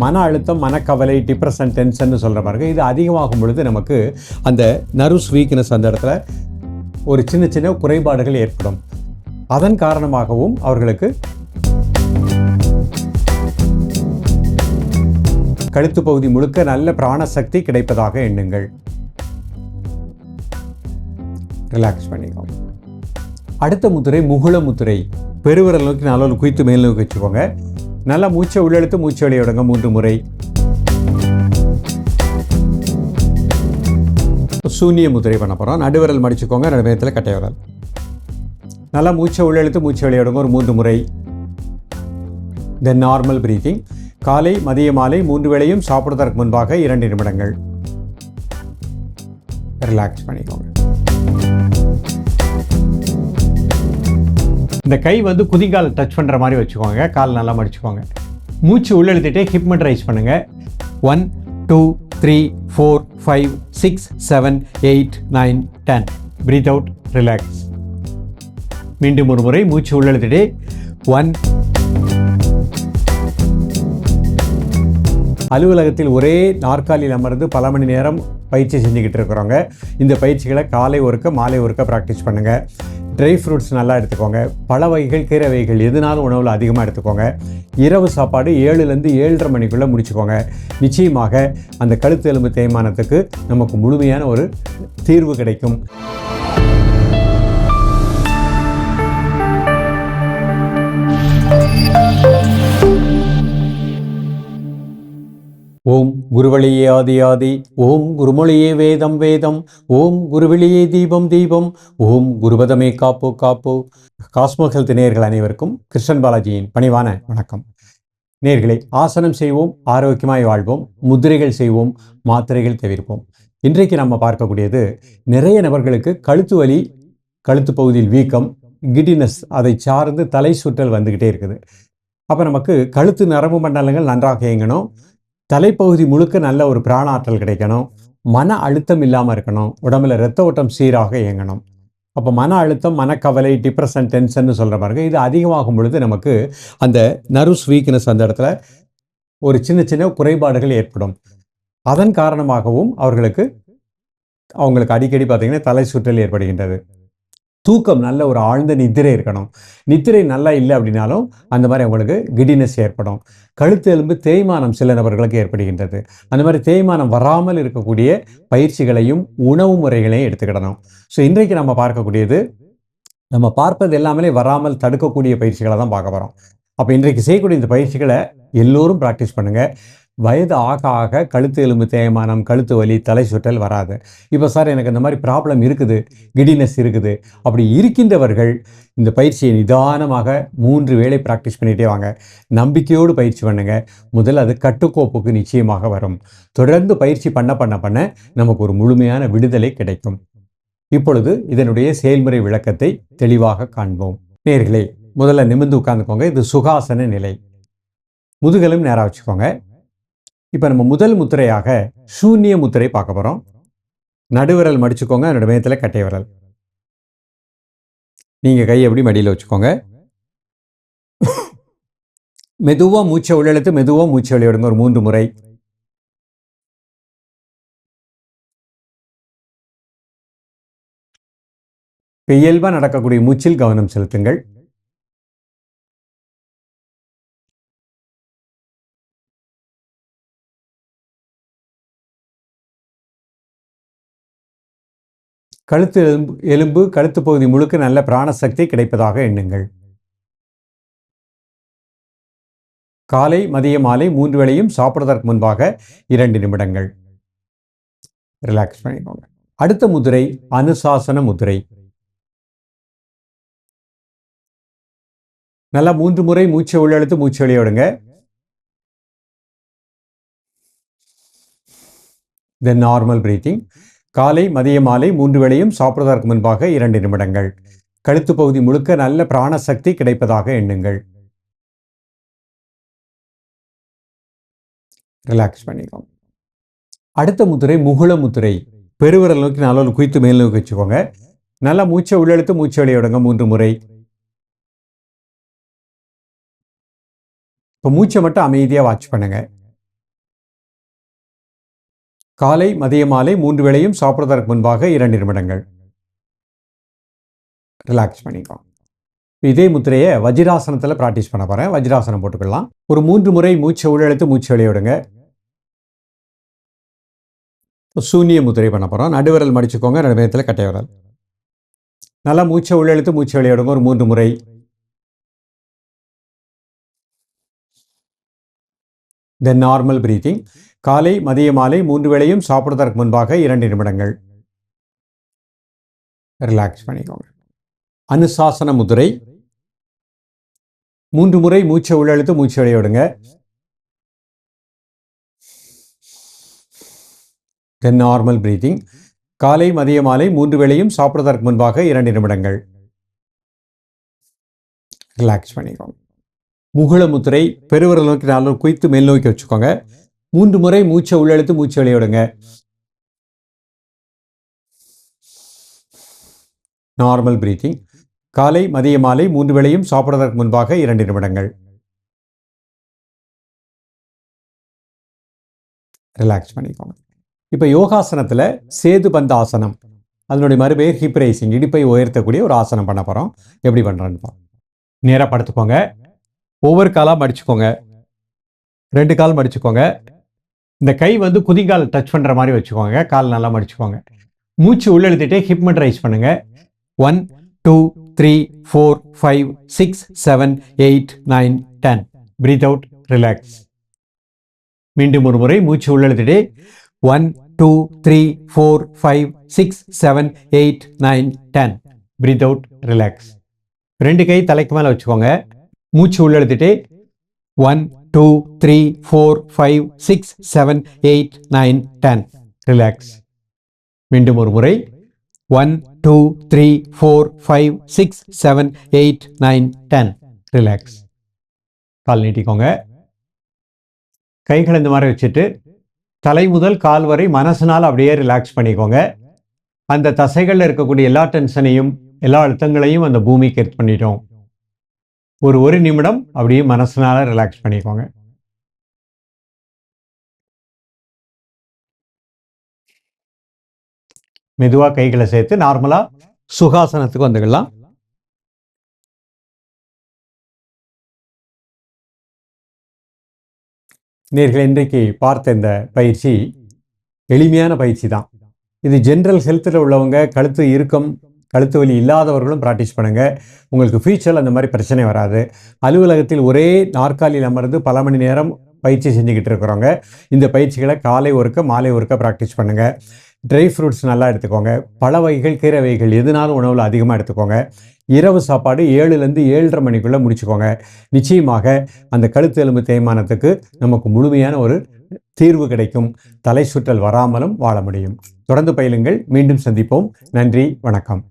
மன அழுத்தம், மனக்கவலை, டிப்ரெஷன், டென்ஷன் சொல்கிற மாதிரி இது அதிகமாகும் பொழுது நமக்கு அந்த நர்வ்ஸ் வீக்னஸ் அந்த இடத்துல ஒரு சின்ன சின்ன குறைபாடுகள் ஏற்படும். அதன் காரணமாகவும் அவர்களுக்கு கழுத்து பகுதி முழுக்க நல்ல பிராணசக்தி கிடைப்பதாக எண்ணுங்கள். ரிலாக்ஸ் பண்ணிக்கோங்க. அடுத்த முத்திரை முகுள முத்திரை. பெருவிரல் நோக்கி நாலு குவித்து மேல் நோக்கி வச்சுக்கோங்க. நல்லா மூச்சை உள்ளெழுத்து மூச்சு வெளியே விடுங்க 3 முறை. சூன்ய முத்திரை பண்ண போகிறோம். நடுவிரல் மடிச்சுக்கோங்க, நடுமையத்தில் கட்டை விரல். நல்லா மூச்சை உள்ளெழுத்து மூச்சு வெளியே விடுங்க ஒரு 3 முறை. தென் நார்மல் பிரீத்திங். காலை மதிய மாலை 3 வேளையும் சாப்பிடுவதற்கு முன்பாக 2 நிமிடங்கள். ரிலாக்ஸ் பண்ணிக்கோங்க. இந்த கை வந்து குதிங்கால் டச் பண்ணுற மாதிரி வச்சுக்கோங்க. கால் நல்லா மடிச்சுக்கோங்க. மூச்சு உள்ளெழுத்திட்டே ஹிப்மெண்ட் ரைஸ் பண்ணுங்க. 1 2 3 4 5 6 7 8 9 10. Breathe out, relax. மீண்டும் ஒரு முறை மூச்சு உள்ளெழுத்திட்டே 1. அலுவலகத்தில் ஒரே நாற்காலியில் அமர்ந்து பல மணி நேரம் பயிற்சி செஞ்சுக்கிட்டு இருக்கிறவங்க இந்த பயிற்சிகளை காலை ஒருக்க மாலை ஒருக்க ப்ராக்டிஸ் பண்ணுங்கள். ட்ரை ஃப்ரூட்ஸ் நல்லா எடுத்துக்கோங்க. பழ வகைகள், கீரை வகைகள் எதுனாலும் உணவில் அதிகமாக எடுத்துக்கோங்க. இரவு சாப்பாடு 7லேருந்து 7:30 மணிக்குள்ளே முடிச்சுக்கோங்க. நிச்சயமாக அந்த கழுத்து எலும்பு தேய்மானத்துக்கு நமக்கு முழுமையான ஒரு தீர்வு கிடைக்கும். ஓம் குருவழியே ஆதி ஆதி, ஓம் குருமொழியே வேதம் வேதம், ஓம் குருவெளியே தீபம் தீபம், ஓம் குருபதமே காப்போ காப்போ. காஸ்மோ ஹெல்த் நேயர்கள் அனைவருக்கும் கிருஷ்ணன் பாலாஜியின் பணிவான வணக்கம். நேயர்களே, ஆசனம் செய்வோம், ஆரோக்கியமாய் வாழ்வோம், முத்திரைகள் செய்வோம், மாத்திரைகள் தவிர்ப்போம். இன்றைக்கு நம்ம பார்க்கக்கூடியது நிறைய நபர்களுக்கு கழுத்து வலி, கழுத்து பகுதியில் வீக்கம், கிடினஸ், அதை சார்ந்து தலை சுற்றல் வந்துக்கிட்டே இருக்குது. அப்போ நமக்கு கழுத்து நரம்பு மண்டலங்கள் நன்றாக இயங்கணும், தலைப்பகுதி முழுக்க நல்ல ஒரு பிராணாற்றல் கிடைக்கணும், மன அழுத்தம் இல்லாமல் இருக்கணும், உடம்புல இரத்த ஓட்டம் சீராக இயங்கணும். அப்போ மன அழுத்தம், மனக்கவலை, டிப்ரெஷன், டென்ஷன் சொல்கிற மாதிரி இது அதிகமாகும் பொழுது நமக்கு அந்த நர்வ்ஸ் வீக்னஸ் அந்த இடத்துல ஒரு சின்ன சின்ன குறைபாடுகள் ஏற்படும். அதன் காரணமாகவும் அவங்களுக்கு அடிக்கடி பார்த்திங்கன்னா தலை சுற்றல் ஏற்படுகின்றது. தூக்கம், நல்ல ஒரு ஆழ்ந்த நித்திரை இருக்கணும். நித்திரை நல்லா இல்லை அப்படின்னாலும் அந்த மாதிரி அவங்களுக்கு கிடினஸ் ஏற்படும். கழுத்து எலும்பு தேய்மானம் சில நபர்களுக்கு ஏற்படுகின்றது. அந்த மாதிரி தேய்மானம் வராமல் இருக்கக்கூடிய பயிற்சிகளையும் உணவு முறைகளையும் எடுத்துக்கிடணும். ஸோ இன்றைக்கு நம்ம பார்க்கக்கூடியது, நம்ம பார்ப்பது எல்லாமே வராமல் தடுக்கக்கூடிய பயிற்சிகளை தான் பார்க்க போகிறோம். அப்போ இன்றைக்கு செய்யக்கூடிய இந்த பயிற்சிகளை எல்லோரும் ப்ராக்டிஸ் பண்ணுங்கள். வயது ஆக ஆக கழுத்து எலும்பு தேய்மானம், கழுத்து வலி, தலை சுற்றல் வராது. இப்போ சார் எனக்கு இந்த மாதிரி ப்ராப்ளம் இருக்குது, கிடினஸ் இருக்குது, அப்படி இருக்கின்றவர்கள் இந்த பயிற்சியை நிதானமாக 3 வேளை ப்ராக்டிஸ் பண்ணிகிட்டே வாங்க. நம்பிக்கையோடு பயிற்சி பண்ணுங்கள். முதல்ல அது கட்டுக்கோப்புக்கு நிச்சயமாக வரும். தொடர்ந்து பயிற்சி பண்ண நமக்கு ஒரு முழுமையான விடுதலை கிடைக்கும். இப்பொழுது இதனுடைய செயல்முறை விளக்கத்தை தெளிவாக காண்போம். நேயர்களே, முதல்ல நிமிர்ந்து உட்கார்ந்துக்கோங்க. இது சுகாசன நிலை. முதுகெலும் நேராக வச்சுக்கோங்க. இப்போ நம்ம முதல் முத்திரையாக சூன்ய முத்திரை பார்க்க போகிறோம். நடுவிரல் மடிச்சுக்கோங்க, நடுமையத்தில் கட்டை விரல். நீங்கள் கையை எப்படி மடியில் வச்சுக்கோங்க. மெதுவாக மூச்சை உள்ளெழுத்து மெதுவாக மூச்சை வெளியிடுங்க ஒரு 3 முறை. இயல்பாக நடக்கக்கூடிய மூச்சில் கவனம் செலுத்துங்கள். கழுத்து எலும்பு கழுத்து பகுதி முழுக்க நல்ல பிராணசக்தி கிடைப்பதாக எண்ணுங்கள். காலை மதிய மாலை 3 வேளையும் சாப்பிடுவதற்கு முன்பாக 2 நிமிடங்கள். ரிலாக்ஸ் பண்ணிக்கோங்க. அடுத்த முதிரை அனுசாசன முதிரை. நல்லா 3 முறை மூச்சை உள்ளெழுத்து மூச்சு வெளியே விடுங்க. தென் நார்மல் பிரீத்திங். காலை மதிய மாலை 3 வேளையும் சாப்பிடுவதற்கு முன்பாக 2 நிமிடங்கள். கழுத்து பகுதி முழுக்க நல்ல பிராணசக்தி கிடைப்பதாக எண்ணுங்கள். ரிலாக்ஸ் பண்ணிக்கோங்க. அடுத்த முத்திரை முகுள முத்திரை. பெருவிரல் நோக்கி நாலு குவித்து மேல் நோக்கி வச்சுக்கோங்க. நல்லா மூச்சை உள்ளெழுத்து மூச்சு வெளியே விடுங்க 3 முறை. இப்போ மூச்சை மட்டும் அமைதியாக வாட்ச் பண்ணுங்க. காலை மதிய மாலை 3 வேளையும் சாப்பிடுவதற்கு முன்பாக 2 நிமிடங்கள். ரிலாக்ஸ் பண்ணிக்கோங்க. இதே முத்திரையை வஜ்ராசனத்தில் ப்ராக்டிஸ் பண்ண போகிறேன். வஜ்ராசனம் போட்டுக்கலாம். ஒரு 3 முறை மூச்சை உள்ளெழுத்து மூச்சு வெளியே விடுங்க. சூன்ய முத்திரை பண்ண போகிறோம். நடுவிரல் மடிச்சுக்கோங்க, நடுமையத்தில் கட்டை விரல். நல்லா மூச்சை உள்ளெழுத்து மூச்சு வெளியே விடுங்க ஒரு 3 முறை. தென் நார்மல் பிரீத்திங். காலை மதிய மாலை 3 வேளையும் சாப்பிடுவதற்கு முன்பாக 2 நிமிடங்கள். ரிலாக்ஸ் பண்ணிக்கோங்க. அனுசாசன முதிரை. 3 முறை மூச்சை உள்ளெழுத்து மூச்சு வெளியே விடுங்க. தென் நார்மல் பிரீத்திங். காலை மதிய மாலை 3 வேளையும் சாப்பிடுவதற்கு முன்பாக 2 நிமிடங்கள். ரிலாக்ஸ் பண்ணிக்கோங்க. முகுள முத்திரை. பெருவிரல் நோக்கி 4 குய்த்து மேல் நோக்கி வச்சுக்கோங்க. 3 முறை மூச்சை உள்ளெழுத்து மூச்சு வெளியே விடுங்க. Normal breathing. காலை மதிய மாலை 3 வேளையும் சாப்பிடுவதற்கு முன்பாக 2 நிமிடங்கள். ரிலாக்ஸ் பண்ணிக்கோங்க. இப்போ யோகாசனத்தில் சேது பந்த ஆசனம், அதனுடைய மறுபெயர் ஹிப் ரைசிங், இடுப்பை உயர்த்தக்கூடிய ஒரு ஆசனம் பண்ண போகிறோம். எப்படி பண்ணுறேன்னு நேராக படுத்துக்கோங்க. ஒவ்வொரு காலாக மடிச்சுக்கோங்க. 2 கால் மடிச்சுக்கோங்க. இந்த கை வந்து குதிங்கால் டச் பண்ணுற மாதிரி வச்சுக்கோங்க. கால் நல்லா மடிச்சுக்கோங்க. மூச்சு உள்ளெழுத்திட்டே ஹிப் மட்டும் ரைஸ் பண்ணுங்க. 1 2 3 4 5 6 7 8 9 10. Breathe out, relax. மீண்டும் ஒரு முறை மூச்சு உள்ளெழுத்திட்டே 1 2 3 4 5 6 7 8 9 10. Breathe out, relax. 2 கை தலைக்கு மேலே வச்சுக்கோங்க. மூச்சு உள்ளெழுத்திட்டே 1 2 3 4 5 6 7 8 9 10. ரிலாக்ஸ். மீண்டும் ஒரு முறை 1 2 3 4 5 6 7 8 9 10. ரிலாக்ஸ். கால் நீட்டிக்கோங்க. கைகளை இந்த மாதிரி வச்சுட்டு தலை முதல் கால் வரை மனசுனால் அப்படியே ரிலாக்ஸ் பண்ணிக்கோங்க. அந்த தசைகளில் இருக்கக்கூடிய எல்லா டென்ஷனையும் எல்லா அழுத்தங்களையும் அந்த பூமிக்கு எடுத்து பண்ணிட்டோம். ஒரு நிமிடம் அப்படியே மனசுனால ரிலாக்ஸ் பண்ணிக்கோங்க. மெதுவாக கைகளை சேர்த்து நார்மலாக சுகாசனத்துக்கு வந்துக்கலாம். நேர்கள் இன்றைக்கு பார்த்த இந்த பயிற்சி எளிமையான பயிற்சி தான். இது ஜென்ரல் ஹெல்த்தில் உள்ளவங்க, கழுத்து இறுக்கம் கழுத்து வலி இல்லாதவர்களும் ப்ராக்டிஸ் பண்ணுங்கள். உங்களுக்கு ஃபியூச்சரில் அந்த மாதிரி பிரச்சனை வராது. அலுவலகத்தில் ஒரே நாற்காலியில் அமர்ந்து பல மணி நேரம் பயிற்சி செஞ்சுக்கிட்டு இருக்கிறவங்க இந்த பயிற்சிகளை காலை ஒருக்க மாலை ஒருக்க ப்ராக்டிஸ் பண்ணுங்கள். ட்ரை ஃப்ரூட்ஸ் நல்லா எடுத்துக்கோங்க. பழ வகைகள், கீரை வகைகள் எதுனாலும் உணவில் அதிகமாக எடுத்துக்கோங்க. இரவு சாப்பாடு 7லேருந்து 7:30 மணிக்குள்ளே முடிச்சுக்கோங்க. நிச்சயமாக அந்த கழுத்து எலும்பு தேய்மானத்துக்கு நமக்கு முழுமையான ஒரு தீர்வு கிடைக்கும். தலை சுற்றல் வராமலும் வாழ முடியும். தொடர்ந்து பயிலுங்கள். மீண்டும் சந்திப்போம். நன்றி, வணக்கம்.